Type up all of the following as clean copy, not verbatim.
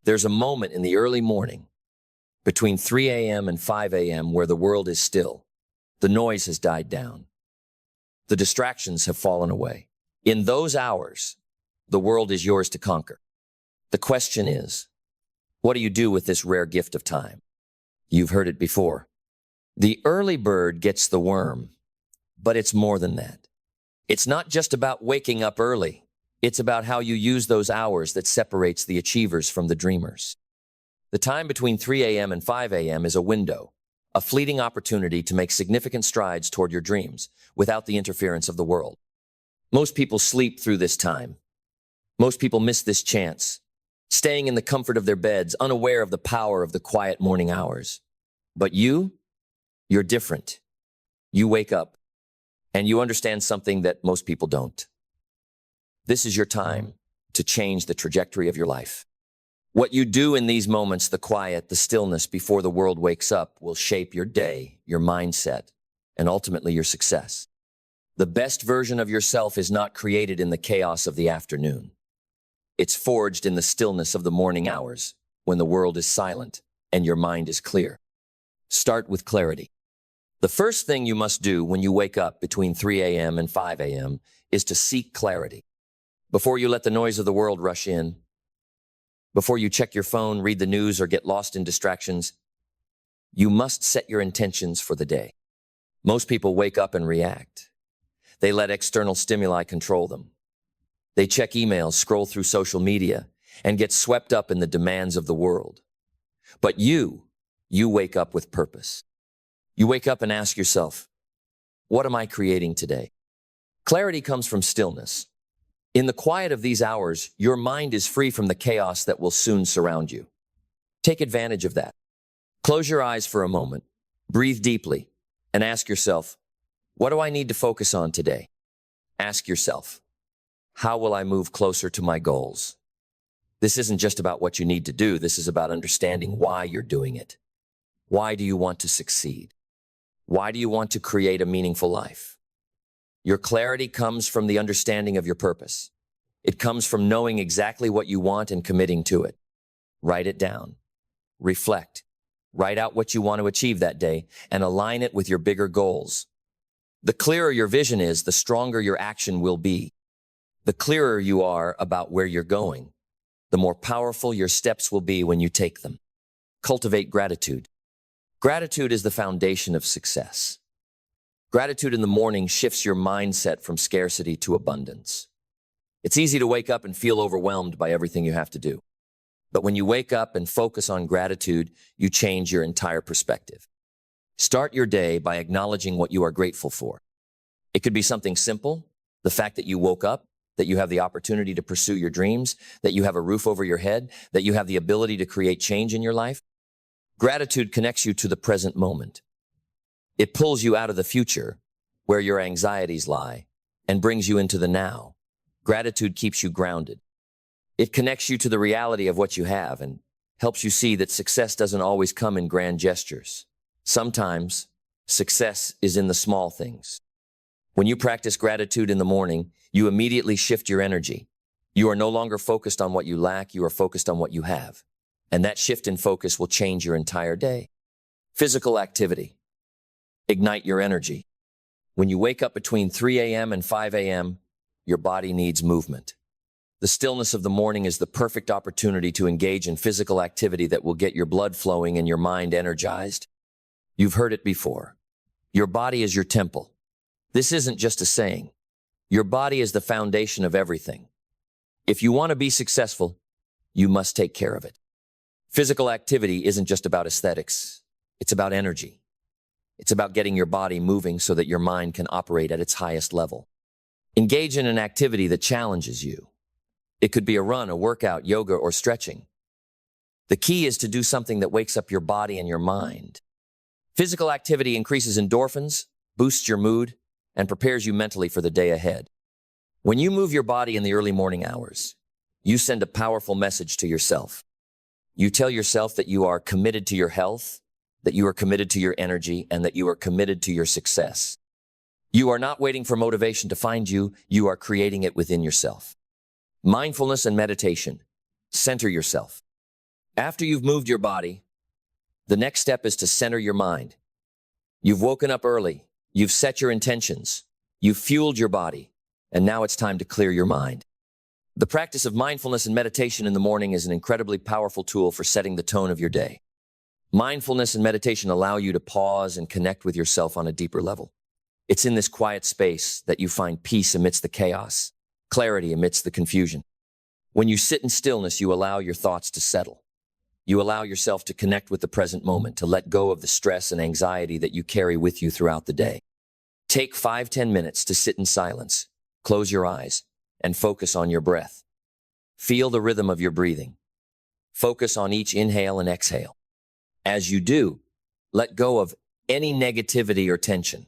There's a moment in the early morning between 3 a.m. and 5 a.m. where the world is still. The noise has died down. The distractions have fallen away. In those hours, the world is yours to conquer. The question is, what do you do with this rare gift of time? You've heard it before. The early bird gets the worm, but it's more than that. It's not just about waking up early. It's about how you use those hours that separates the achievers from the dreamers. The time between 3 a.m. and 5 a.m. is a window, a fleeting opportunity to make significant strides toward your dreams without the interference of the world. Most people sleep through this time. Most people miss this chance, staying in the comfort of their beds, unaware of the power of the quiet morning hours. But you're different. You wake up, and you understand something that most people don't. This is your time to change the trajectory of your life. What you do in these moments, the quiet, the stillness before the world wakes up, will shape your day, your mindset, and ultimately your success. The best version of yourself is not created in the chaos of the afternoon. It's forged in the stillness of the morning hours, when the world is silent and your mind is clear. Start with clarity. The first thing you must do when you wake up between 3 a.m. and 5 a.m. is to seek clarity. Before you let the noise of the world rush in, before you check your phone, read the news, or get lost in distractions, you must set your intentions for the day. Most people wake up and react. They let external stimuli control them. They check emails, scroll through social media, and get swept up in the demands of the world. But you wake up with purpose. You wake up and ask yourself, what am I creating today? Clarity comes from stillness. In the quiet of these hours, your mind is free from the chaos that will soon surround you. Take advantage of that. Close your eyes for a moment, breathe deeply, and ask yourself, what do I need to focus on today? Ask yourself, how will I move closer to my goals? This isn't just about what you need to do. This is about understanding why you're doing it. Why do you want to succeed? Why do you want to create a meaningful life? Your clarity comes from the understanding of your purpose. It comes from knowing exactly what you want and committing to it. Write it down. Reflect. Write out what you want to achieve that day and align it with your bigger goals. The clearer your vision is, the stronger your action will be. The clearer you are about where you're going, the more powerful your steps will be when you take them. Cultivate gratitude. Gratitude is the foundation of success. Gratitude in the morning shifts your mindset from scarcity to abundance. It's easy to wake up and feel overwhelmed by everything you have to do. But when you wake up and focus on gratitude, you change your entire perspective. Start your day by acknowledging what you are grateful for. It could be something simple, the fact that you woke up, that you have the opportunity to pursue your dreams, that you have a roof over your head, that you have the ability to create change in your life. Gratitude connects you to the present moment. It pulls you out of the future, where your anxieties lie, and brings you into the now. Gratitude keeps you grounded. It connects you to the reality of what you have and helps you see that success doesn't always come in grand gestures. Sometimes, success is in the small things. When you practice gratitude in the morning, you immediately shift your energy. You are no longer focused on what you lack, you are focused on what you have. And that shift in focus will change your entire day. Physical activity. Ignite your energy. When you wake up between 3 a.m. and 5 a.m., your body needs movement. The stillness of the morning is the perfect opportunity to engage in physical activity that will get your blood flowing and your mind energized. You've heard it before. Your body is your temple. This isn't just a saying. Your body is the foundation of everything. If you want to be successful, you must take care of it. Physical activity isn't just about aesthetics. It's about energy. It's about getting your body moving so that your mind can operate at its highest level. Engage in an activity that challenges you. It could be a run, a workout, yoga, or stretching. The key is to do something that wakes up your body and your mind. Physical activity increases endorphins, boosts your mood, and prepares you mentally for the day ahead. When you move your body in the early morning hours, you send a powerful message to yourself. You tell yourself that you are committed to your health, that you are committed to your energy, and that you are committed to your success. You are not waiting for motivation to find you, you are creating it within yourself. Mindfulness and meditation. Center yourself. After you've moved your body, the next step is to center your mind. You've woken up early, you've set your intentions, you've fueled your body, and now it's time to clear your mind. The practice of mindfulness and meditation in the morning is an incredibly powerful tool for setting the tone of your day. Mindfulness and meditation allow you to pause and connect with yourself on a deeper level. It's in this quiet space that you find peace amidst the chaos, clarity amidst the confusion. When you sit in stillness, you allow your thoughts to settle. You allow yourself to connect with the present moment, to let go of the stress and anxiety that you carry with you throughout the day. Take 5-10 minutes to sit in silence, close your eyes, and focus on your breath. Feel the rhythm of your breathing. Focus on each inhale and exhale. As you do, let go of any negativity or tension.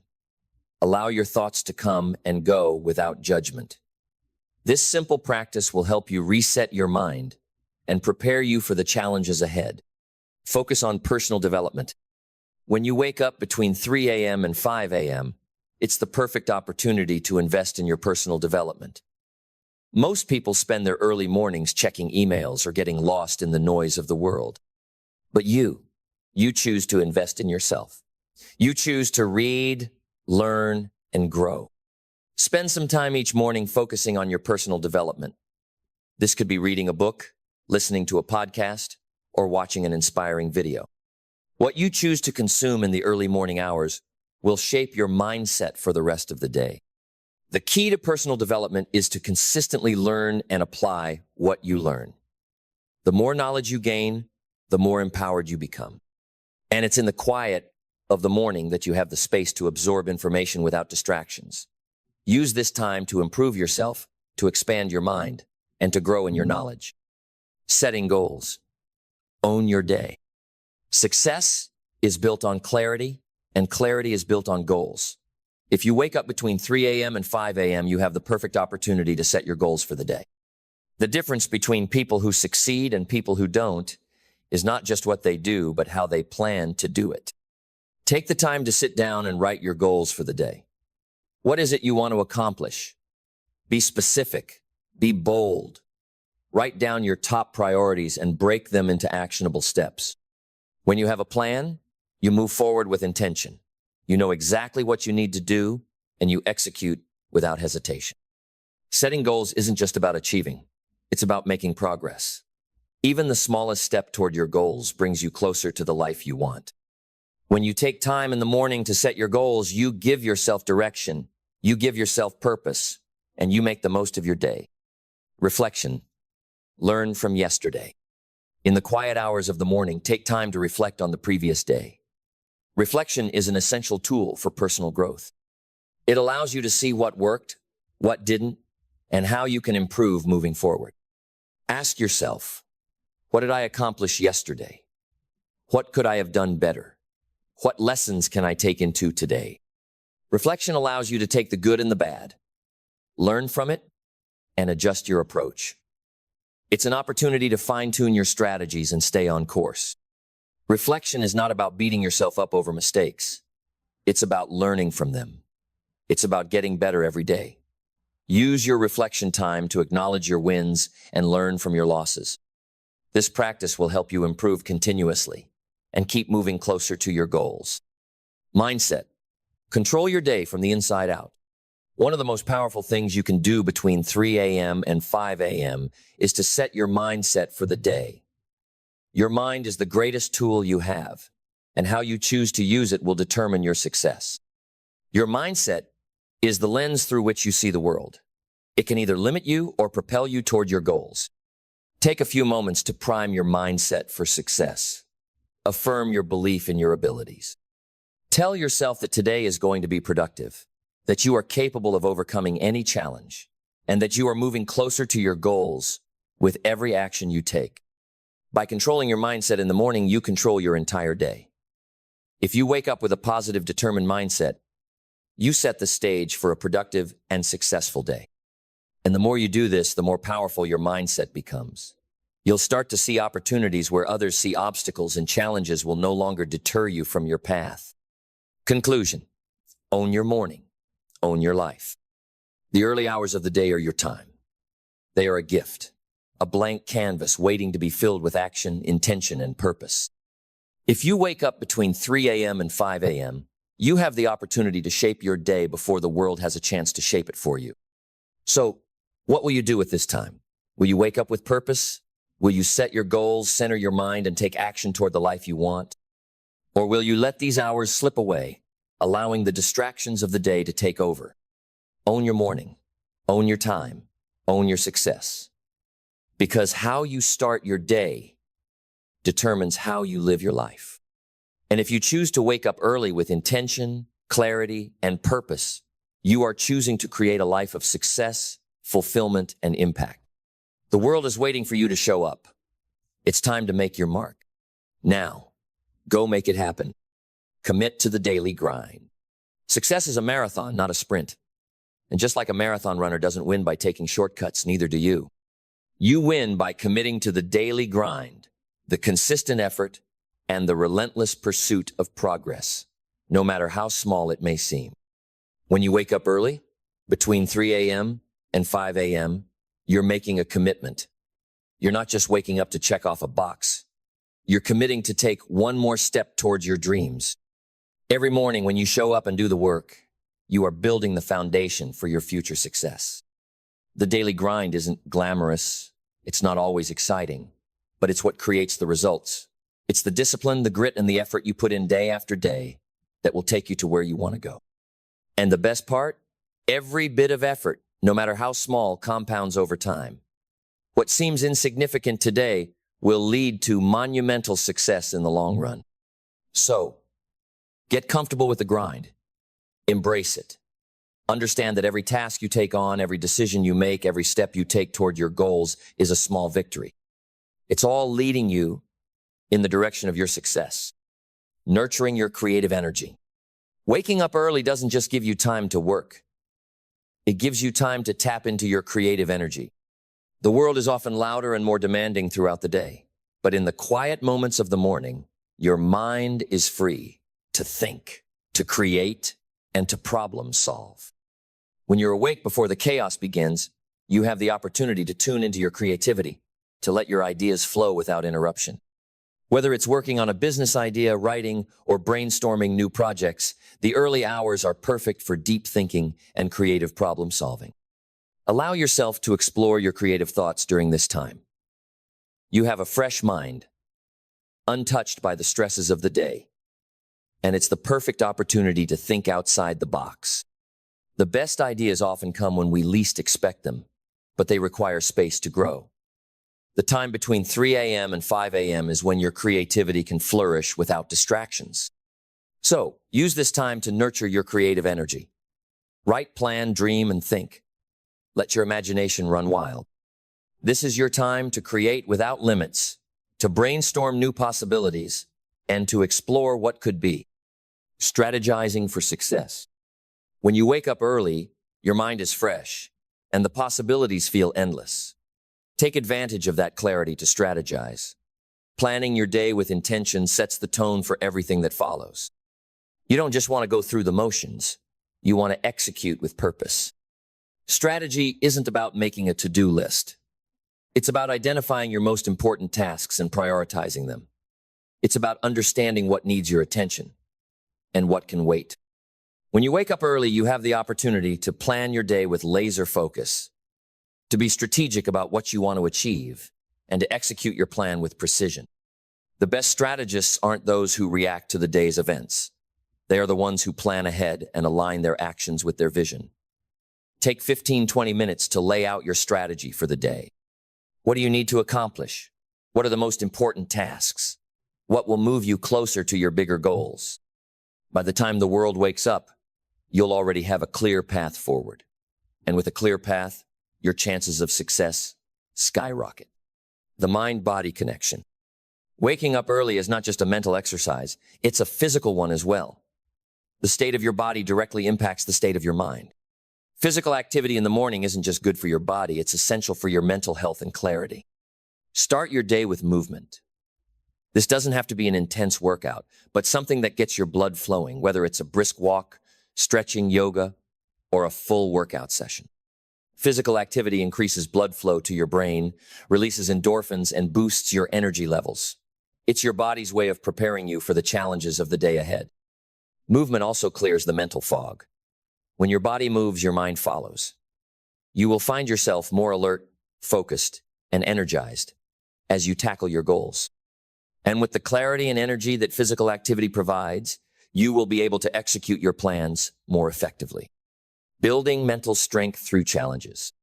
Allow your thoughts to come and go without judgment. This simple practice will help you reset your mind and prepare you for the challenges ahead. Focus on personal development. When you wake up between 3 a.m. and 5 a.m., it's the perfect opportunity to invest in your personal development. Most people spend their early mornings checking emails or getting lost in the noise of the world. But you choose to invest in yourself. You choose to read, learn, and grow. Spend some time each morning focusing on your personal development. This could be reading a book, listening to a podcast, or watching an inspiring video. What you choose to consume in the early morning hours will shape your mindset for the rest of the day. The key to personal development is to consistently learn and apply what you learn. The more knowledge you gain, the more empowered you become. And it's in the quiet of the morning that you have the space to absorb information without distractions. Use this time to improve yourself, to expand your mind, and to grow in your knowledge. Setting goals. Own your day. Success is built on clarity, and clarity is built on goals. If you wake up between 3 a.m. and 5 a.m., you have the perfect opportunity to set your goals for the day. The difference between people who succeed and people who don't is not just what they do, but how they plan to do it. Take the time to sit down and write your goals for the day. What is it you want to accomplish? Be specific. Be bold. Write down your top priorities and break them into actionable steps. When you have a plan, you move forward with intention. You know exactly what you need to do, and you execute without hesitation. Setting goals isn't just about achieving. It's about making progress. Even the smallest step toward your goals brings you closer to the life you want. When you take time in the morning to set your goals, you give yourself direction, you give yourself purpose, and you make the most of your day. Reflection. Learn from yesterday. In the quiet hours of the morning, take time to reflect on the previous day. Reflection is an essential tool for personal growth. It allows you to see what worked, what didn't, and how you can improve moving forward. Ask yourself, what did I accomplish yesterday? What could I have done better? What lessons can I take into today? Reflection allows you to take the good and the bad, learn from it, and adjust your approach. It's an opportunity to fine-tune your strategies and stay on course. Reflection is not about beating yourself up over mistakes. It's about learning from them. It's about getting better every day. Use your reflection time to acknowledge your wins and learn from your losses. This practice will help you improve continuously and keep moving closer to your goals. Mindset. Control your day from the inside out. One of the most powerful things you can do between 3 a.m. and 5 a.m. is to set your mindset for the day. Your mind is the greatest tool you have, and how you choose to use it will determine your success. Your mindset is the lens through which you see the world. It can either limit you or propel you toward your goals. Take a few moments to prime your mindset for success. Affirm your belief in your abilities. Tell yourself that today is going to be productive, that you are capable of overcoming any challenge, and that you are moving closer to your goals with every action you take. By controlling your mindset in the morning, you control your entire day. If you wake up with a positive, determined mindset, you set the stage for a productive and successful day. And the more you do this, the more powerful your mindset becomes. You'll start to see opportunities where others see obstacles, and challenges will no longer deter you from your path. Conclusion. Own your morning. Own your life. The early hours of the day are your time. They are a gift, a blank canvas waiting to be filled with action, intention, and purpose. If you wake up between 3 a.m. and 5 a.m., you have the opportunity to shape your day before the world has a chance to shape it for you. So, what will you do with this time? Will you wake up with purpose? Will you set your goals, center your mind, and take action toward the life you want? Or will you let these hours slip away, allowing the distractions of the day to take over? Own your morning, own your time, own your success. Because how you start your day determines how you live your life. And if you choose to wake up early with intention, clarity, and purpose, you are choosing to create a life of success, fulfillment, and impact. The world is waiting for you to show up. It's time to make your mark. Now, go make it happen. Commit to the daily grind. Success is a marathon, not a sprint. And just like a marathon runner doesn't win by taking shortcuts, neither do you. You win by committing to the daily grind, the consistent effort, and the relentless pursuit of progress, no matter how small it may seem. When you wake up early, between 3 a.m. and 5 a.m., you're making a commitment. You're not just waking up to check off a box. You're committing to take one more step towards your dreams. Every morning when you show up and do the work, you are building the foundation for your future success. The daily grind isn't glamorous. It's not always exciting, but it's what creates the results. It's the discipline, the grit, and the effort you put in day after day that will take you to where you want to go. And the best part? Every bit of effort, no matter how small, compounds over time. What seems insignificant today will lead to monumental success in the long run. So, get comfortable with the grind. Embrace it. Understand that every task you take on, every decision you make, every step you take toward your goals is a small victory. It's all leading you in the direction of your success. Nurturing your creative energy. Waking up early doesn't just give you time to work. It gives you time to tap into your creative energy. The world is often louder and more demanding throughout the day, but in the quiet moments of the morning, your mind is free to think, to create, and to problem solve. When you're awake before the chaos begins, you have the opportunity to tune into your creativity, to let your ideas flow without interruption. Whether it's working on a business idea, writing, or brainstorming new projects, the early hours are perfect for deep thinking and creative problem solving. Allow yourself to explore your creative thoughts during this time. You have a fresh mind, untouched by the stresses of the day, and it's the perfect opportunity to think outside the box. The best ideas often come when we least expect them, but they require space to grow. The time between 3 a.m. and 5 a.m. is when your creativity can flourish without distractions. So, use this time to nurture your creative energy. Write, plan, dream, and think. Let your imagination run wild. This is your time to create without limits, to brainstorm new possibilities, and to explore what could be. Strategizing for success. When you wake up early, your mind is fresh, and the possibilities feel endless. Take advantage of that clarity to strategize. Planning your day with intention sets the tone for everything that follows. You don't just want to go through the motions. You want to execute with purpose. Strategy isn't about making a to-do list. It's about identifying your most important tasks and prioritizing them. It's about understanding what needs your attention and what can wait. When you wake up early, you have the opportunity to plan your day with laser focus, to be strategic about what you want to achieve, and to execute your plan with precision. The best strategists aren't those who react to the day's events. They are the ones who plan ahead and align their actions with their vision. Take 15-20 minutes to lay out your strategy for the day. What do you need to accomplish? What are the most important tasks? What will move you closer to your bigger goals? By the time the world wakes up, you'll already have a clear path forward. And with a clear path, your chances of success skyrocket. The mind-body connection. Waking up early is not just a mental exercise, it's a physical one as well. The state of your body directly impacts the state of your mind. Physical activity in the morning isn't just good for your body, it's essential for your mental health and clarity. Start your day with movement. This doesn't have to be an intense workout, but something that gets your blood flowing, whether it's a brisk walk, stretching, yoga, or a full workout session. Physical activity increases blood flow to your brain, releases endorphins, and boosts your energy levels. It's your body's way of preparing you for the challenges of the day ahead. Movement also clears the mental fog. When your body moves, your mind follows. You will find yourself more alert, focused, and energized as you tackle your goals. And with the clarity and energy that physical activity provides, you will be able to execute your plans more effectively. Building mental strength through challenges.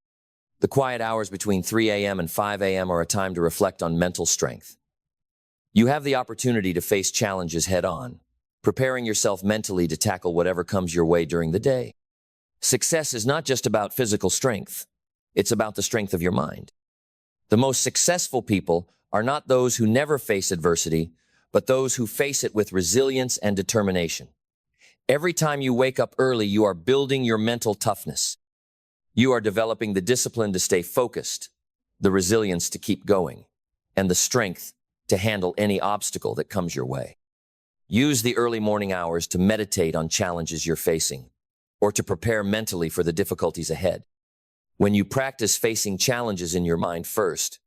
The quiet hours between 3 a.m. and 5 a.m. are a time to reflect on mental strength. You have the opportunity to face challenges head-on, preparing yourself mentally to tackle whatever comes your way during the day. Success is not just about physical strength. It's about the strength of your mind. The most successful people are not those who never face adversity, but those who face it with resilience and determination. Every time you wake up early, you are building your mental toughness. You are developing the discipline to stay focused, the resilience to keep going, and the strength to handle any obstacle that comes your way. Use the early morning hours to meditate on challenges you're facing, or to prepare mentally for the difficulties ahead. When you practice facing challenges in your mind first,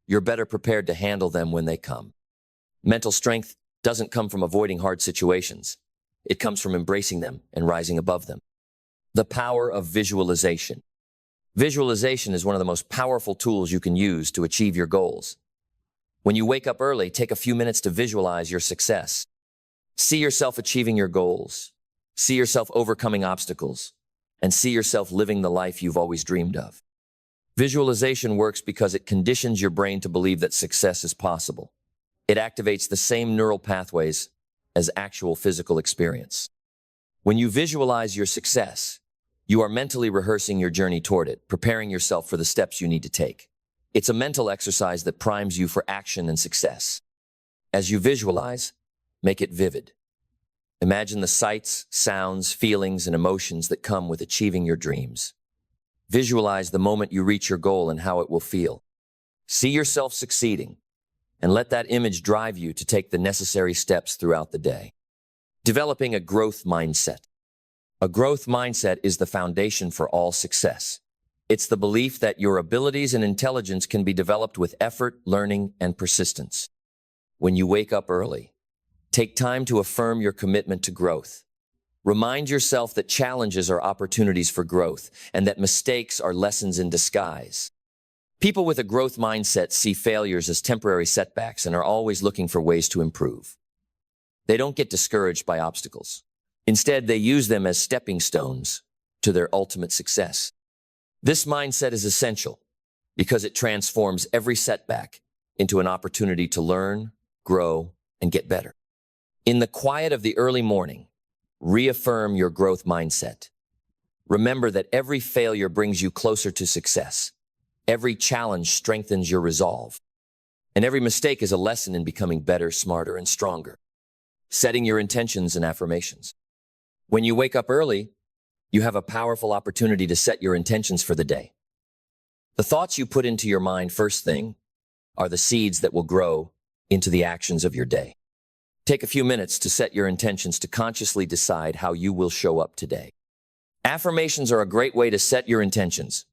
you're better prepared to handle them when they come. Mental strength doesn't come from avoiding hard situations. It comes from embracing them and rising above them. The power of visualization. Visualization is one of the most powerful tools you can use to achieve your goals. When you wake up early, take a few minutes to visualize your success. See yourself achieving your goals. See yourself overcoming obstacles. And see yourself living the life you've always dreamed of. Visualization works because it conditions your brain to believe that success is possible. It activates the same neural pathways as actual physical experience. When you visualize your success, you are mentally rehearsing your journey toward it, preparing yourself for the steps you need to take. It's a mental exercise that primes you for action and success. As you visualize, make it vivid. Imagine the sights, sounds, feelings, and emotions that come with achieving your dreams. Visualize the moment you reach your goal and how it will feel. See yourself succeeding, and let that image drive you to take the necessary steps throughout the day. Developing a growth mindset. A growth mindset is the foundation for all success. It's the belief that your abilities and intelligence can be developed with effort, learning, and persistence. When you wake up early, take time to affirm your commitment to growth. Remind yourself that challenges are opportunities for growth and that mistakes are lessons in disguise. People with a growth mindset see failures as temporary setbacks and are always looking for ways to improve. They don't get discouraged by obstacles. Instead, they use them as stepping stones to their ultimate success. This mindset is essential because it transforms every setback into an opportunity to learn, grow, and get better. In the quiet of the early morning, reaffirm your growth mindset. Remember that every failure brings you closer to success. Every challenge strengthens your resolve. And every mistake is a lesson in becoming better, smarter, and stronger. Setting your intentions and affirmations. When you wake up early, you have a powerful opportunity to set your intentions for the day. The thoughts you put into your mind first thing are the seeds that will grow into the actions of your day. Take a few minutes to set your intentions to consciously decide how you will show up today. Affirmations are a great way to set your intentions.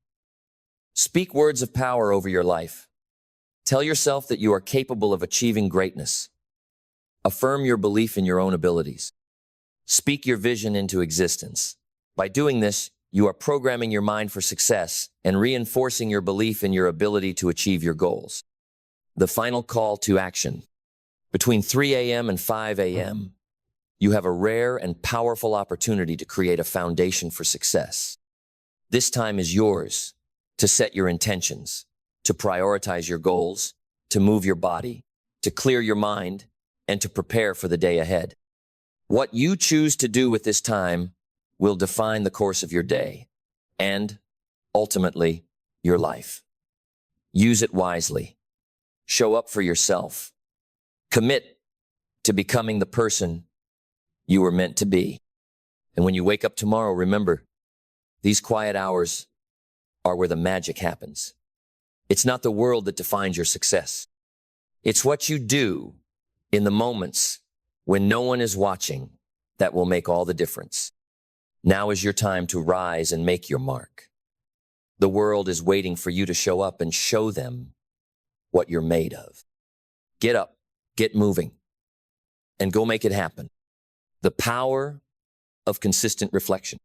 Speak words of power over your life. Tell yourself that you are capable of achieving greatness. Affirm your belief in your own abilities. Speak your vision into existence. By doing this, you are programming your mind for success and reinforcing your belief in your ability to achieve your goals. The final call to action. Between 3 a.m. and 5 a.m., you have a rare and powerful opportunity to create a foundation for success. This time is yours to set your intentions, to prioritize your goals, to move your body, to clear your mind, and to prepare for the day ahead. What you choose to do with this time will define the course of your day and, ultimately, your life. Use it wisely. Show up for yourself. Commit to becoming the person you were meant to be. And when you wake up tomorrow, remember, these quiet hours are where the magic happens. It's not the world that defines your success. It's what you do in the moments when no one is watching that will make all the difference. Now is your time to rise and make your mark. The world is waiting for you to show up and show them what you're made of. Get up, get moving, and go make it happen. The power of consistent reflection.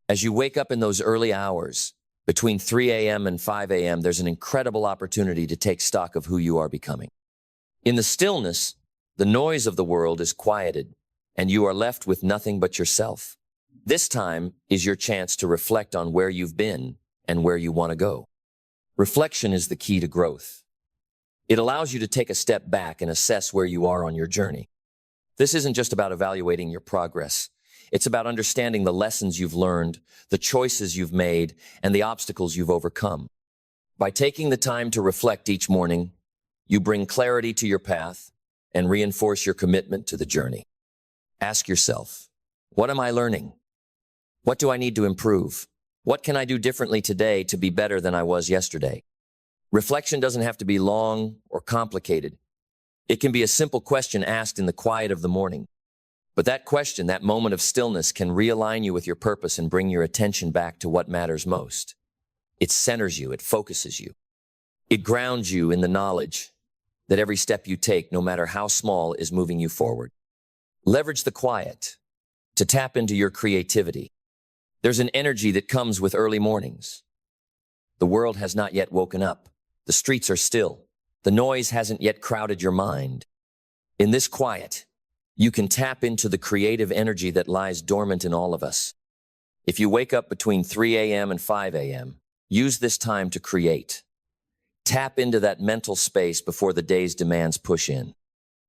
As you wake up in those early hours, between 3 a.m. and 5 a.m., there's an incredible opportunity to take stock of who you are becoming. In the stillness, the noise of the world is quieted, and you are left with nothing but yourself. This time is your chance to reflect on where you've been and where you want to go. Reflection is the key to growth. It allows you to take a step back and assess where you are on your journey. This isn't just about evaluating your progress. It's about understanding the lessons you've learned, the choices you've made, and the obstacles you've overcome. By taking the time to reflect each morning, you bring clarity to your path and reinforce your commitment to the journey. Ask yourself, what am I learning? What do I need to improve? What can I do differently today to be better than I was yesterday? Reflection doesn't have to be long or complicated. It can be a simple question asked in the quiet of the morning. But that question, that moment of stillness, can realign you with your purpose and bring your attention back to what matters most. It centers you, it focuses you. It grounds you in the knowledge that every step you take, no matter how small, is moving you forward. Leverage the quiet to tap into your creativity. There's an energy that comes with early mornings. The world has not yet woken up. The streets are still. The noise hasn't yet crowded your mind. In this quiet, you can tap into the creative energy that lies dormant in all of us. If you wake up between 3 a.m. and 5 a.m., use this time to create. Tap into that mental space before the day's demands push in.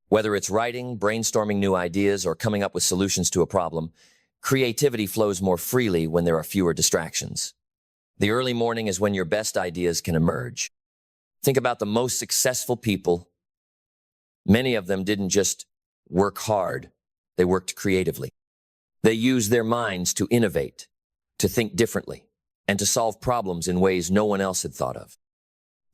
Whether it's writing, brainstorming new ideas, or coming up with solutions to a problem, creativity flows more freely when there are fewer distractions. The early morning is when your best ideas can emerge. Think about the most successful people. Many of them didn't just work hard, they worked creatively. They used their minds to innovate, to think differently, and to solve problems in ways no one else had thought of.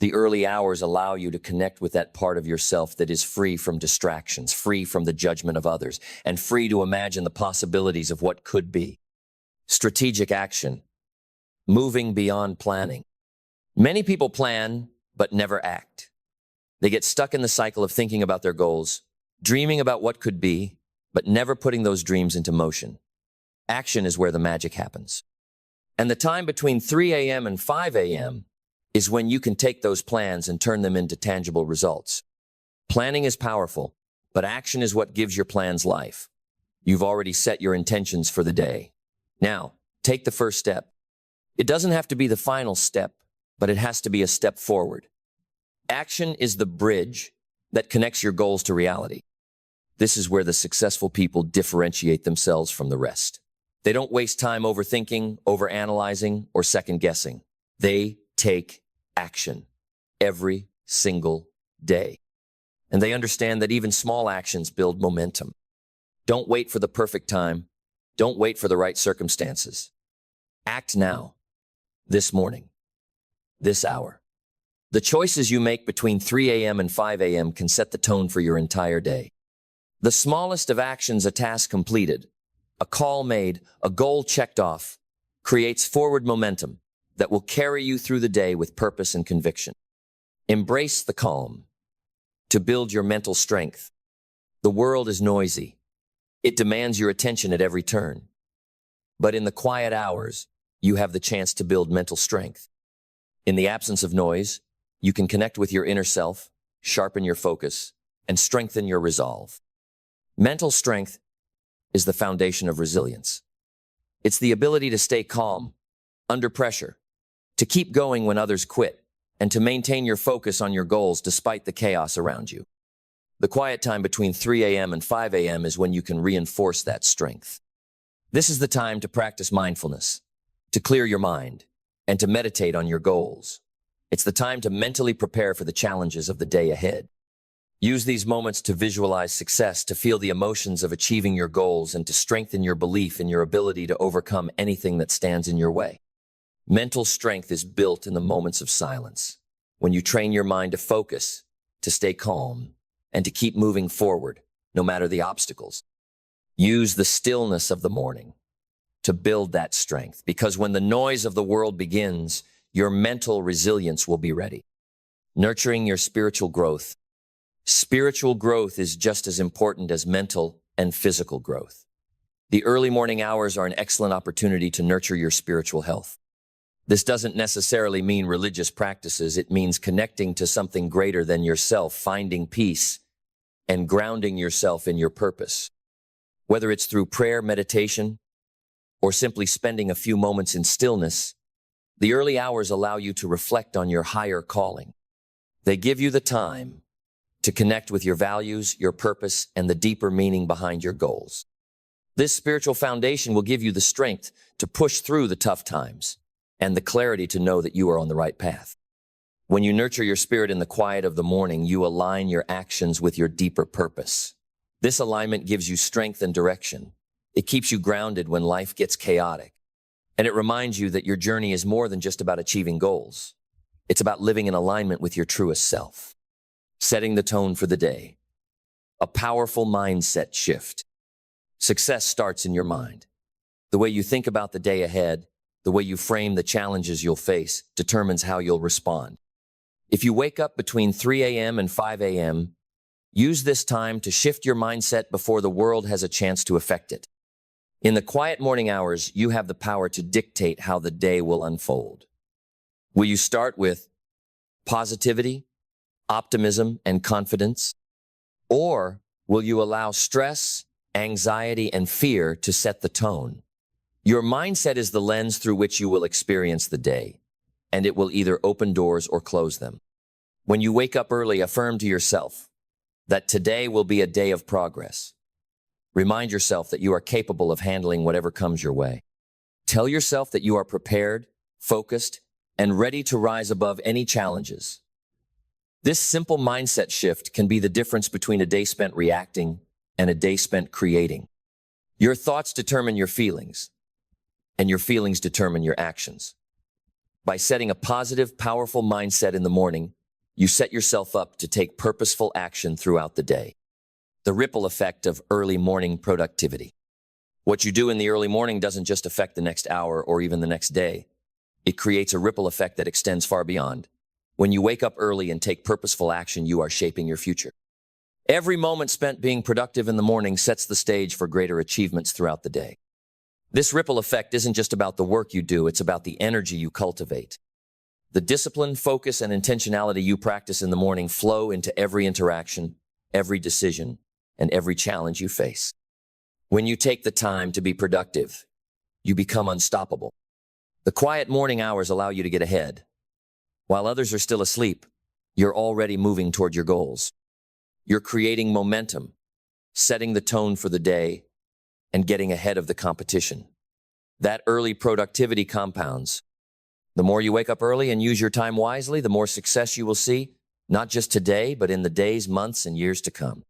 The early hours allow you to connect with that part of yourself that is free from distractions, free from the judgment of others, and free to imagine the possibilities of what could be. Strategic action. Moving beyond planning. Many people plan, but never act. They get stuck in the cycle of thinking about their goals, dreaming about what could be, but never putting those dreams into motion. Action is where the magic happens. And the time between 3 a.m. and 5 a.m. is when you can take those plans and turn them into tangible results. Planning is powerful, but action is what gives your plans life. You've already set your intentions for the day. Now, take the first step. It doesn't have to be the final step, but it has to be a step forward. Action is the bridge that connects your goals to reality. This is where the successful people differentiate themselves from the rest. They don't waste time overthinking, overanalyzing, or second-guessing. They take action every single day. And they understand that even small actions build momentum. Don't wait for the perfect time. Don't wait for the right circumstances. Act now, this morning, this hour. The choices you make between 3 a.m. and 5 a.m. can set the tone for your entire day. The smallest of actions, a task completed, a call made, a goal checked off, creates forward momentum that will carry you through the day with purpose and conviction. Embrace the calm to build your mental strength. The world is noisy. It demands your attention at every turn. But in the quiet hours, you have the chance to build mental strength. In the absence of noise, you can connect with your inner self, sharpen your focus, and strengthen your resolve. Mental strength is the foundation of resilience. It's the ability to stay calm under pressure, to keep going when others quit, and to maintain your focus on your goals despite the chaos around you. The quiet time between 3 a.m. and 5 a.m. is when you can reinforce that strength. This is the time to practice mindfulness, to clear your mind, and to meditate on your goals. It's the time to mentally prepare for the challenges of the day ahead. Use these moments to visualize success, to feel the emotions of achieving your goals, and to strengthen your belief in your ability to overcome anything that stands in your way. Mental strength is built in the moments of silence, when you train your mind to focus, to stay calm, and to keep moving forward, no matter the obstacles. Use the stillness of the morning to build that strength, because when the noise of the world begins, your mental resilience will be ready. Nurturing your spiritual growth. Spiritual growth is just as important as mental and physical growth. The early morning hours are an excellent opportunity to nurture your spiritual health. This doesn't necessarily mean religious practices. It means connecting to something greater than yourself, finding peace, and grounding yourself in your purpose. Whether it's through prayer, meditation, or simply spending a few moments in stillness, the early hours allow you to reflect on your higher calling. They give you the time to connect with your values, your purpose, and the deeper meaning behind your goals. This spiritual foundation will give you the strength to push through the tough times and the clarity to know that you are on the right path. When you nurture your spirit in the quiet of the morning, you align your actions with your deeper purpose. This alignment gives you strength and direction. It keeps you grounded when life gets chaotic. And it reminds you that your journey is more than just about achieving goals. It's about living in alignment with your truest self. Setting the tone for the day. A powerful mindset shift. Success starts in your mind. The way you think about the day ahead, the way you frame the challenges you'll face, determines how you'll respond. If you wake up between 3 a.m. and 5 a.m., use this time to shift your mindset before the world has a chance to affect it. In the quiet morning hours, you have the power to dictate how the day will unfold. Will you start with positivity, optimism, and confidence? Or will you allow stress, anxiety, and fear to set the tone? Your mindset is the lens through which you will experience the day, and it will either open doors or close them. When you wake up early, affirm to yourself that today will be a day of progress. Remind yourself that you are capable of handling whatever comes your way. Tell yourself that you are prepared, focused, and ready to rise above any challenges. This simple mindset shift can be the difference between a day spent reacting and a day spent creating. Your thoughts determine your feelings, and your feelings determine your actions. By setting a positive, powerful mindset in the morning, you set yourself up to take purposeful action throughout the day. The ripple effect of early morning productivity. What you do in the early morning doesn't just affect the next hour or even the next day. It creates a ripple effect that extends far beyond. When you wake up early and take purposeful action, you are shaping your future. Every moment spent being productive in the morning sets the stage for greater achievements throughout the day. This ripple effect isn't just about the work you do, it's about the energy you cultivate. The discipline, focus, and intentionality you practice in the morning flow into every interaction, every decision, and every challenge you face. When you take the time to be productive, you become unstoppable. The quiet morning hours allow you to get ahead. While others are still asleep, you're already moving toward your goals. You're creating momentum, setting the tone for the day, and getting ahead of the competition. That early productivity compounds. The more you wake up early and use your time wisely, the more success you will see, not just today, but in the days, months, and years to come.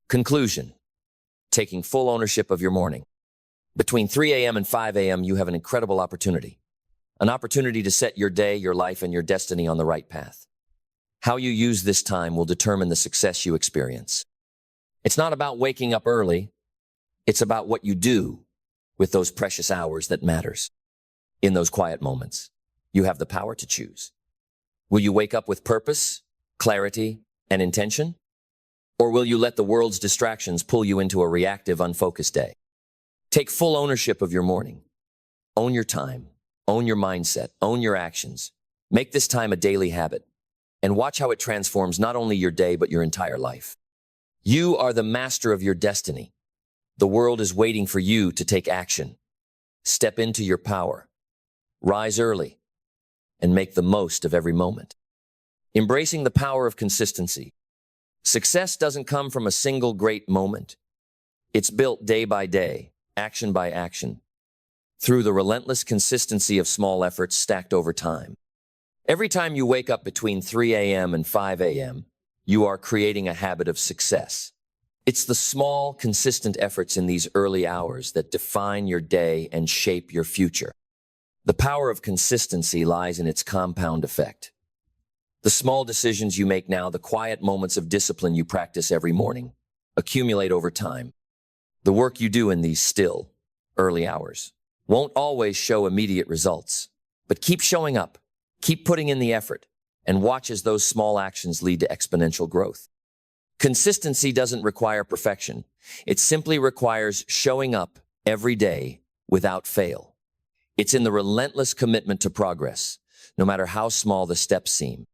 Conclusion. Taking full ownership of your morning. Between 3 a.m. and 5 a.m., you have an incredible opportunity. An opportunity to set your day, your life, and your destiny on the right path. How you use this time will determine the success you experience. It's not about waking up early. It's about what you do with those precious hours that matters. In those quiet moments, you have the power to choose. Will you wake up with purpose, clarity, and intention? Or will you let the world's distractions pull you into a reactive, unfocused day? Take full ownership of your morning. Own your time. Own your mindset. Own your actions. Make this time a daily habit. And watch how it transforms not only your day, but your entire life. You are the master of your destiny. The world is waiting for you to take action. Step into your power. Rise early and make the most of every moment. Embracing the power of consistency. Success doesn't come from a single great moment. It's built day by day, action by action, through the relentless consistency of small efforts stacked over time. Every time you wake up between 3 a.m. and 5 a.m., you are creating a habit of success. It's the small, consistent efforts in these early hours that define your day and shape your future. The power of consistency lies in its compound effect. The small decisions you make now, the quiet moments of discipline you practice every morning, accumulate over time. The work you do in these still, early hours won't always show immediate results, but keep showing up, Keep putting in the effort and watch as those small actions lead to exponential growth. Consistency doesn't require perfection. It simply requires showing up every day without fail. It's in the relentless commitment to progress, no matter how small the steps seem.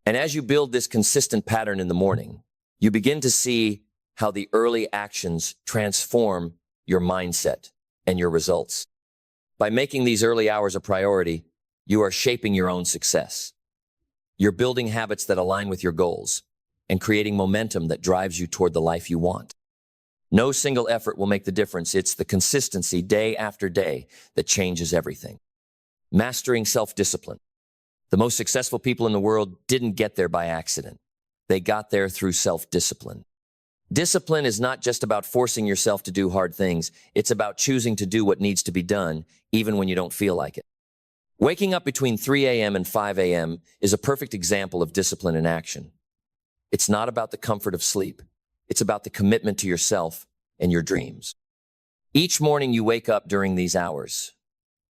And as you build this consistent pattern in the morning, you begin to see how the early actions transform your mindset and your results. By making these early hours a priority, you are shaping your own success. You're building habits that align with your goals and creating momentum that drives you toward the life you want. No single effort will make the difference. It's the consistency day after day that changes everything. Mastering self-discipline. The most successful people in the world didn't get there by accident. They got there through self-discipline. Discipline is not just about forcing yourself to do hard things. It's about choosing to do what needs to be done, even when you don't feel like it. Waking up between 3 a.m. and 5 a.m. is a perfect example of discipline in action. It's not about the comfort of sleep. It's about the commitment to yourself and your dreams. Each morning you wake up during these hours.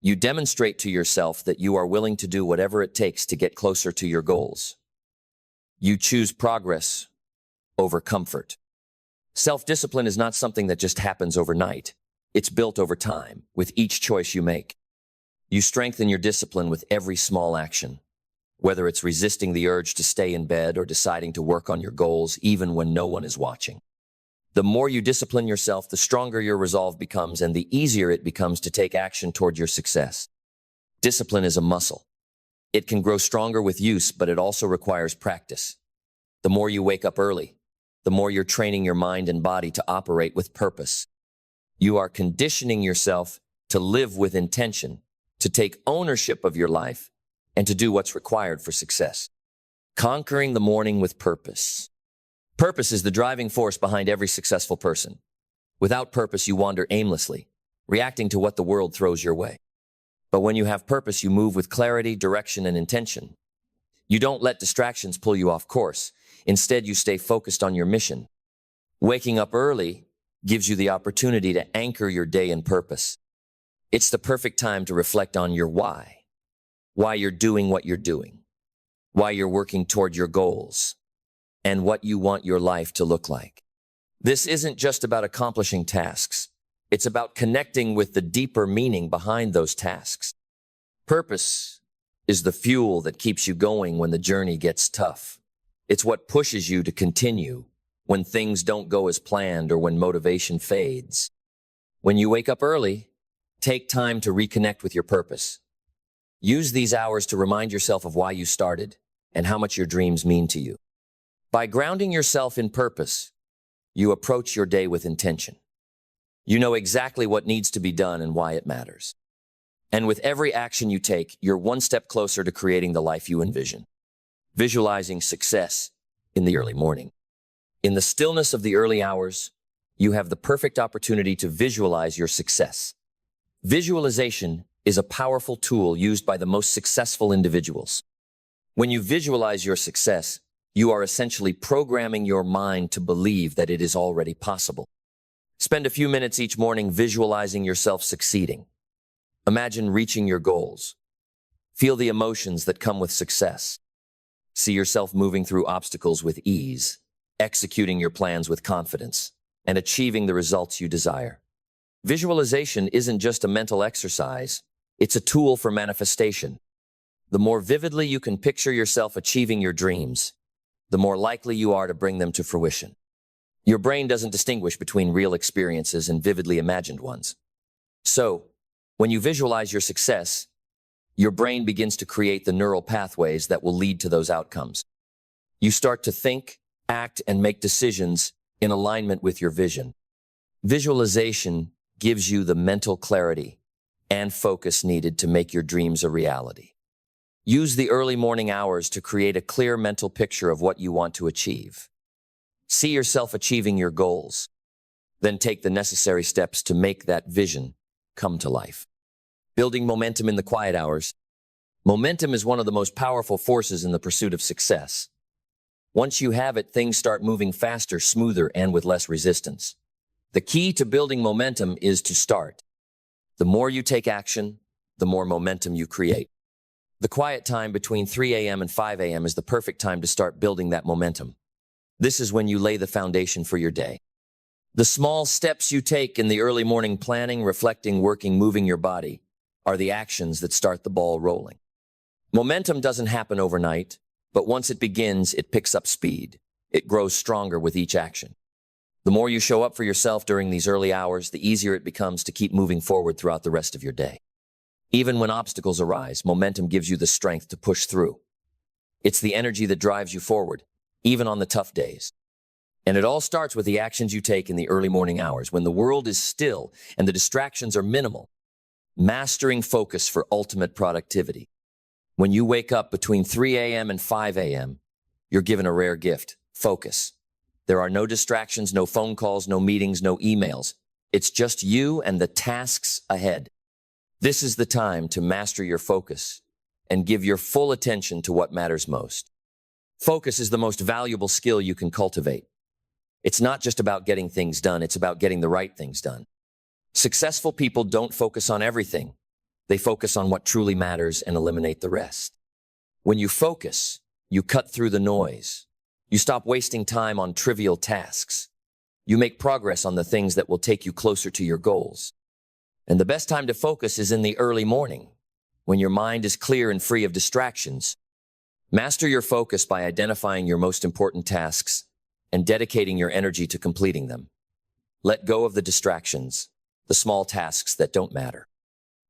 You demonstrate to yourself that you are willing to do whatever it takes to get closer to your goals. You choose progress over comfort. Self-discipline is not something that just happens overnight. It's built over time, with each choice you make. You strengthen your discipline with every small action, whether it's resisting the urge to stay in bed or deciding to work on your goals even when no one is watching. The more you discipline yourself, the stronger your resolve becomes and the easier it becomes to take action toward your success. Discipline is a muscle. It can grow stronger with use, but it also requires practice. The more you wake up early, the more you're training your mind and body to operate with purpose. You are conditioning yourself to live with intention, to take ownership of your life, and to do what's required for success. Conquering the morning with purpose. Purpose is the driving force behind every successful person. Without purpose, you wander aimlessly, reacting to what the world throws your way. But when you have purpose, you move with clarity, direction, and intention. You don't let distractions pull you off course. Instead, you stay focused on your mission. Waking up early gives you the opportunity to anchor your day in purpose. It's the perfect time to reflect on your why you're doing what you're doing, why you're working toward your goals, and what you want your life to look like. This isn't just about accomplishing tasks. It's about connecting with the deeper meaning behind those tasks. Purpose is the fuel that keeps you going when the journey gets tough. It's what pushes you to continue when things don't go as planned or when motivation fades. When you wake up early, take time to reconnect with your purpose. Use these hours to remind yourself of why you started and how much your dreams mean to you. By grounding yourself in purpose, you approach your day with intention. You know exactly what needs to be done and why it matters. And with every action you take, you're one step closer to creating the life you envision. Visualizing success in the early morning. In the stillness of the early hours, you have the perfect opportunity to visualize your success. Visualization is a powerful tool used by the most successful individuals. When you visualize your success, you are essentially programming your mind to believe that it is already possible. Spend a few minutes each morning visualizing yourself succeeding. Imagine reaching your goals. Feel the emotions that come with success. See yourself moving through obstacles with ease, executing your plans with confidence, and achieving the results you desire. Visualization isn't just a mental exercise, it's a tool for manifestation. The more vividly you can picture yourself achieving your dreams, the more likely you are to bring them to fruition. Your brain doesn't distinguish between real experiences and vividly imagined ones. So, when you visualize your success, your brain begins to create the neural pathways that will lead to those outcomes. You start to think, act, and make decisions in alignment with your vision. Visualization gives you the mental clarity and focus needed to make your dreams a reality. Use the early morning hours to create a clear mental picture of what you want to achieve. See yourself achieving your goals. Then take the necessary steps to make that vision come to life. Building momentum in the quiet hours. Momentum is one of the most powerful forces in the pursuit of success. Once you have it, things start moving faster, smoother, and with less resistance. The key to building momentum is to start. The more you take action, the more momentum you create. The quiet time between 3 a.m. and 5 a.m. is the perfect time to start building that momentum. This is when you lay the foundation for your day. The small steps you take in the early morning planning, reflecting, working, moving your body are the actions that start the ball rolling. Momentum doesn't happen overnight, but once it begins, it picks up speed. It grows stronger with each action. The more you show up for yourself during these early hours, the easier it becomes to keep moving forward throughout the rest of your day. Even when obstacles arise, momentum gives you the strength to push through. It's the energy that drives you forward, even on the tough days. And it all starts with the actions you take in the early morning hours, when the world is still and the distractions are minimal. Mastering focus for ultimate productivity. When you wake up between 3 a.m. and 5 a.m., you're given a rare gift: focus. There are no distractions, no phone calls, no meetings, no emails. It's just you and the tasks ahead. This is the time to master your focus and give your full attention to what matters most. Focus is the most valuable skill you can cultivate. It's not just about getting things done, it's about getting the right things done. Successful people don't focus on everything. They focus on what truly matters and eliminate the rest. When you focus, you cut through the noise. You stop wasting time on trivial tasks. You make progress on the things that will take you closer to your goals. And the best time to focus is in the early morning, when your mind is clear and free of distractions. Master your focus by identifying your most important tasks and dedicating your energy to completing them. Let go of the distractions, the small tasks that don't matter.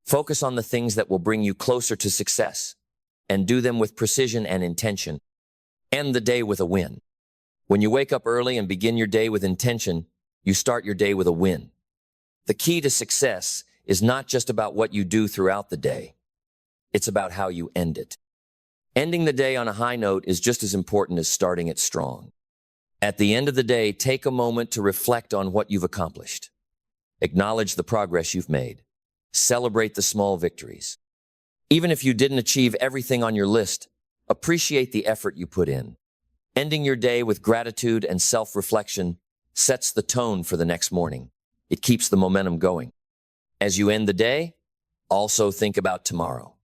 Focus on the things that will bring you closer to success, and do them with precision and intention. End the day with a win. When you wake up early and begin your day with intention, you start your day with a win. The key to success is not just about what you do throughout the day. It's about how you end it. Ending the day on a high note is just as important as starting it strong. At the end of the day, take a moment to reflect on what you've accomplished. Acknowledge the progress you've made. Celebrate the small victories. Even if you didn't achieve everything on your list, appreciate the effort you put in. Ending your day with gratitude and self-reflection sets the tone for the next morning. It keeps the momentum going. As you end the day, also think about tomorrow.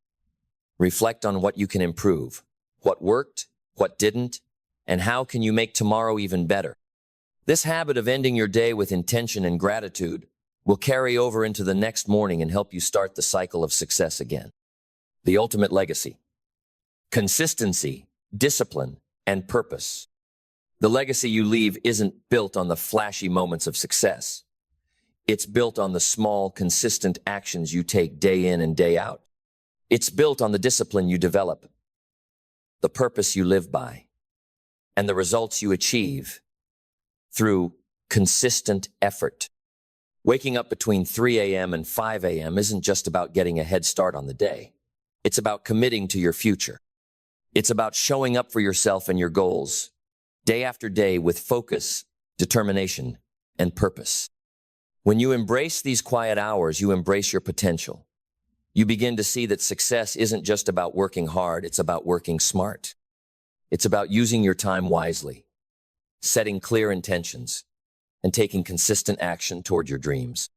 Reflect on what you can improve, what worked, what didn't, and how can you make tomorrow even better. This habit of ending your day with intention and gratitude will carry over into the next morning and help you start the cycle of success again. The ultimate legacy: consistency, discipline, and purpose. The legacy you leave isn't built on the flashy moments of success. It's built on the small, consistent actions you take day in and day out. It's built on the discipline you develop, the purpose you live by, and the results you achieve through consistent effort. Waking up between 3 a.m. and 5 a.m. isn't just about getting a head start on the day. It's about committing to your future. It's about showing up for yourself and your goals, day after day, with focus, determination, and purpose. When you embrace these quiet hours, you embrace your potential. You begin to see that success isn't just about working hard, it's about working smart. It's about using your time wisely, setting clear intentions, and taking consistent action toward your dreams.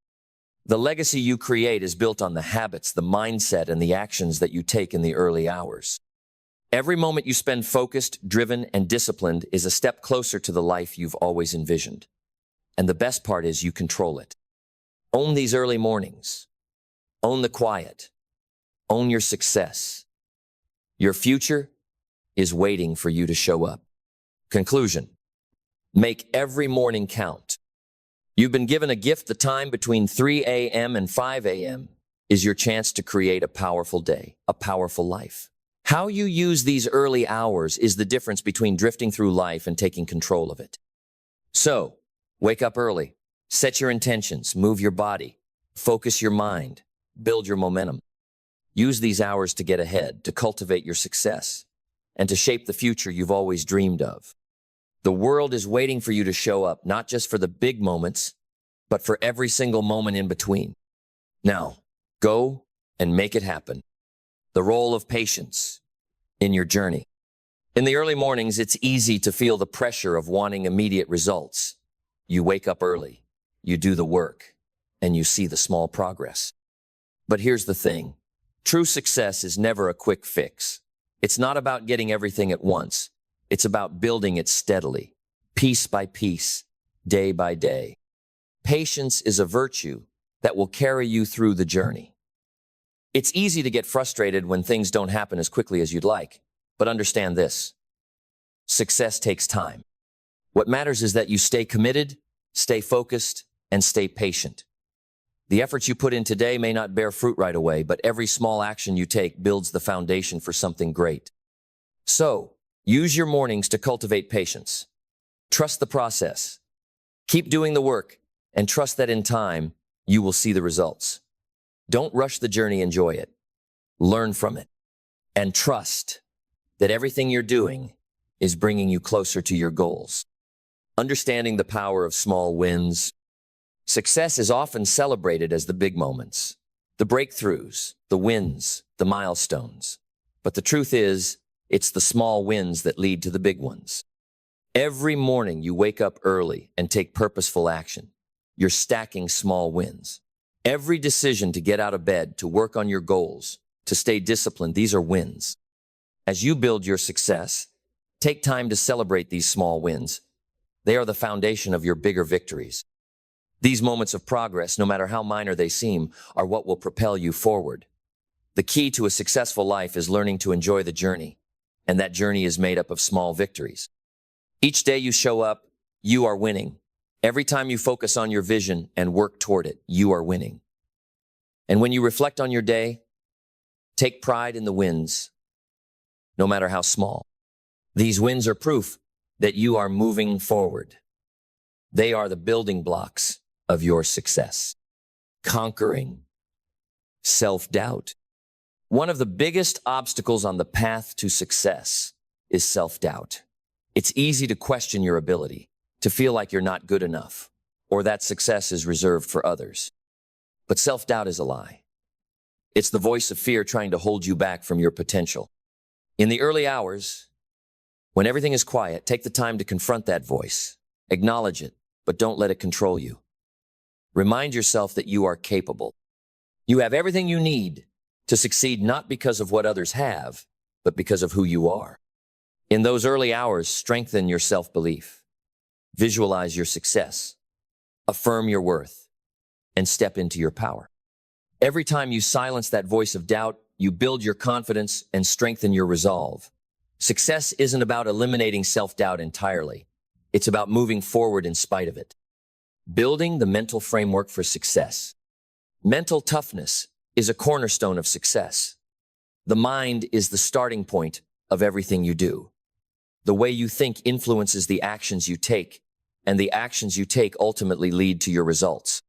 The legacy you create is built on the habits, the mindset, and the actions that you take in the early hours. Every moment you spend focused, driven, and disciplined is a step closer to the life you've always envisioned. And the best part is you control it. Own these early mornings. Own the quiet. Own your success. Your future is waiting for you to show up. Conclusion: make every morning count. You've been given a gift. The time between 3 a.m. and 5 a.m. is your chance to create a powerful day, a powerful life. How you use these early hours is the difference between drifting through life and taking control of it. So, wake up early, set your intentions, move your body, focus your mind, build your momentum. Use these hours to get ahead, to cultivate your success, and to shape the future you've always dreamed of. The world is waiting for you to show up, not just for the big moments, but for every single moment in between. Now, go and make it happen. The role of patience in your journey. In the early mornings, it's easy to feel the pressure of wanting immediate results. You wake up early, you do the work, and you see the small progress. But here's the thing: True success is never a quick fix. It's not about getting everything at once. It's about building it steadily, piece by piece, day by day. Patience is a virtue that will carry you through the journey. It's easy to get frustrated when things don't happen as quickly as you'd like, but understand this. Success takes time. What matters is that you stay committed, stay focused, and stay patient. The efforts you put in today may not bear fruit right away, but every small action you take builds the foundation for something great. So, use your mornings to cultivate patience. Trust the process. Keep doing the work, and trust that in time, you will see the results. Don't rush the journey, enjoy it. Learn from it. And trust that everything you're doing is bringing you closer to your goals. Understanding the power of small wins. Success is often celebrated as the big moments, the breakthroughs, the wins, the milestones. But the truth is, it's the small wins that lead to the big ones. Every morning you wake up early and take purposeful action. You're stacking small wins. Every decision to get out of bed, to work on your goals, to stay disciplined, these are wins. As you build your success, take time to celebrate these small wins. They are the foundation of your bigger victories. These moments of progress, no matter how minor they seem, are what will propel you forward. The key to a successful life is learning to enjoy the journey, and that journey is made up of small victories. Each day you show up, you are winning. Every time you focus on your vision and work toward it, you are winning. And when you reflect on your day, take pride in the wins, no matter how small. These wins are proof that you are moving forward. They are the building blocks of your success. Conquering self-doubt. One of the biggest obstacles on the path to success is self-doubt. It's easy to question your ability, to feel like you're not good enough, or that success is reserved for others. But self-doubt is a lie. It's the voice of fear trying to hold you back from your potential. In the early hours, when everything is quiet, take the time to confront that voice. Acknowledge it, but don't let it control you. Remind yourself that you are capable. You have everything you need to succeed, not because of what others have, but because of who you are. In those early hours, strengthen your self-belief. Visualize your success. Affirm your worth. And step into your power. Every time you silence that voice of doubt, you build your confidence and strengthen your resolve. Success isn't about eliminating self-doubt entirely. It's about moving forward in spite of it. Building the mental framework for success. Mental toughness is a cornerstone of success. The mind is the starting point of everything you do. The way you think influences the actions you take, and the actions you take ultimately lead to your results.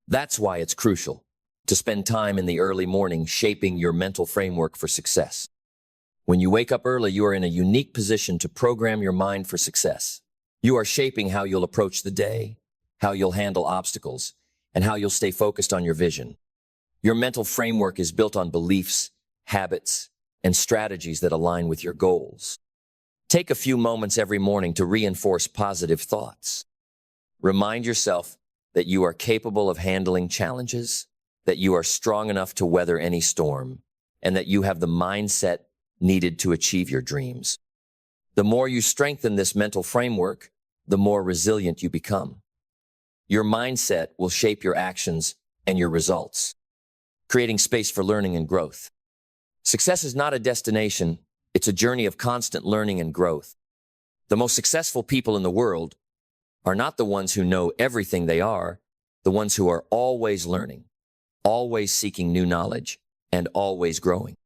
That's why it's crucial to spend time in the early morning shaping your mental framework for success. When you wake up early, you are in a unique position to program your mind for success. You are shaping how you'll approach the day, how you'll handle obstacles, and how you'll stay focused on your vision. Your mental framework is built on beliefs, habits, and strategies that align with your goals. Take a few moments every morning to reinforce positive thoughts. Remind yourself that you are capable of handling challenges, that you are strong enough to weather any storm, and that you have the mindset needed to achieve your dreams. The more you strengthen this mental framework, the more resilient you become. Your mindset will shape your actions and your results, creating space for learning and growth. Success is not a destination, it's a journey of constant learning and growth. The most successful people in the world are not the ones who know everything, they are the ones who are always learning, always seeking new knowledge, and always growing.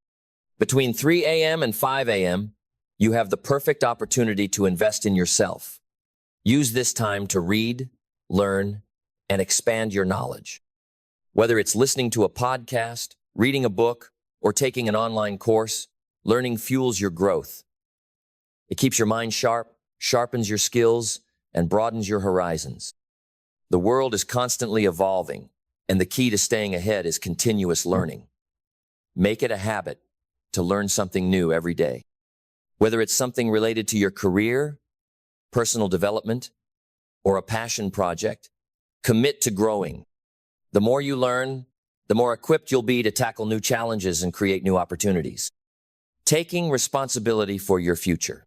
Between 3 a.m. and 5 a.m., you have the perfect opportunity to invest in yourself. Use this time to read, learn, and expand your knowledge. Whether it's listening to a podcast, reading a book, or taking an online course, learning fuels your growth. It keeps your mind sharp, sharpens your skills, and broadens your horizons. The world is constantly evolving, and the key to staying ahead is continuous learning. Make it a habit to learn something new every day. Whether it's something related to your career, personal development, or a passion project, commit to growing. The more you learn, the more equipped you'll be to tackle new challenges and create new opportunities. Taking responsibility for your future.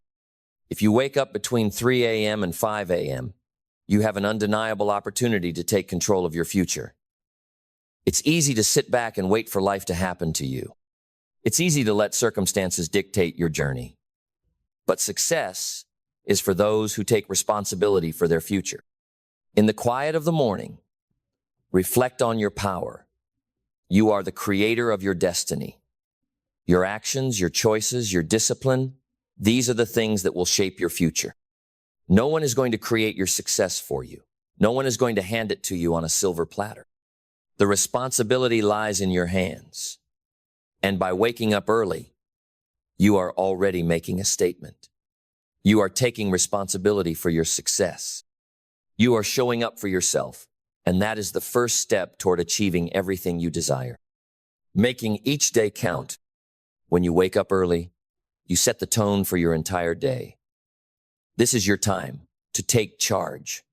If you wake up between 3 a.m. and 5 a.m., you have an undeniable opportunity to take control of your future. It's easy to sit back and wait for life to happen to you. It's easy to let circumstances dictate your journey. But success is for those who take responsibility for their future. In the quiet of the morning, reflect on your power. You are the creator of your destiny. Your actions, your choices, your discipline, these are the things that will shape your future. No one is going to create your success for you. No one is going to hand it to you on a silver platter. The responsibility lies in your hands. And by waking up early, you are already making a statement. You are taking responsibility for your success. You are showing up for yourself, and that is the first step toward achieving everything you desire. Making each day count. When you wake up early, you set the tone for your entire day. This is your time to take charge,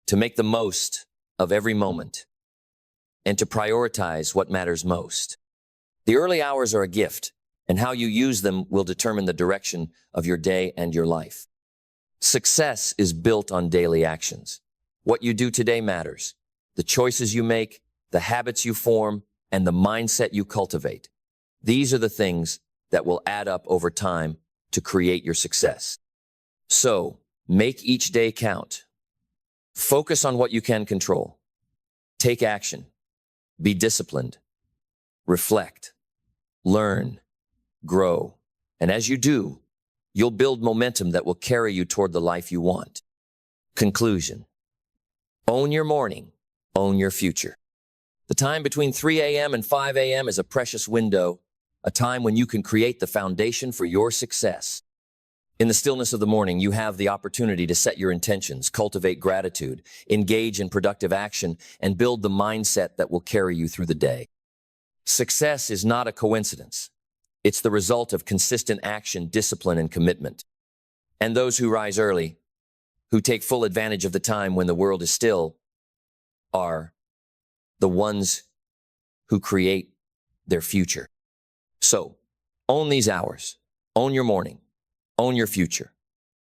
to make the most of every moment, and to prioritize what matters most. The early hours are a gift, and how you use them will determine the direction of your day and your life. Success is built on daily actions. What you do today matters. The choices you make, the habits you form, and the mindset you cultivate. These are the things that will add up over time to create your success. So, make each day count. Focus on what you can control. Take action. Be disciplined. Reflect. Learn. Grow. And as you do, you'll build momentum that will carry you toward the life you want. Conclusion. Own your morning. Own your future. The time between 3 a.m. and 5 a.m. is a precious window, a time when you can create the foundation for your success. In the stillness of the morning, you have the opportunity to set your intentions, cultivate gratitude, engage in productive action, and build the mindset that will carry you through the day. Success is not a coincidence. It's the result of consistent action, discipline, and commitment. And those who rise early, who take full advantage of the time when the world is still, are the ones who create their future. So, own these hours. Own your morning. Own your future.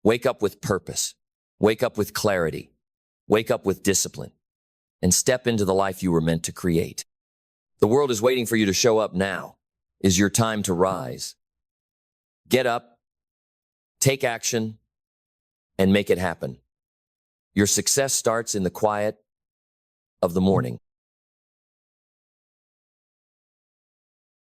Wake up with purpose. Wake up with clarity. Wake up with discipline. And step into the life you were meant to create. The world is waiting for you to show up now. Is your time to rise. Get up, take action, and make it happen. Your success starts in the quiet of the morning.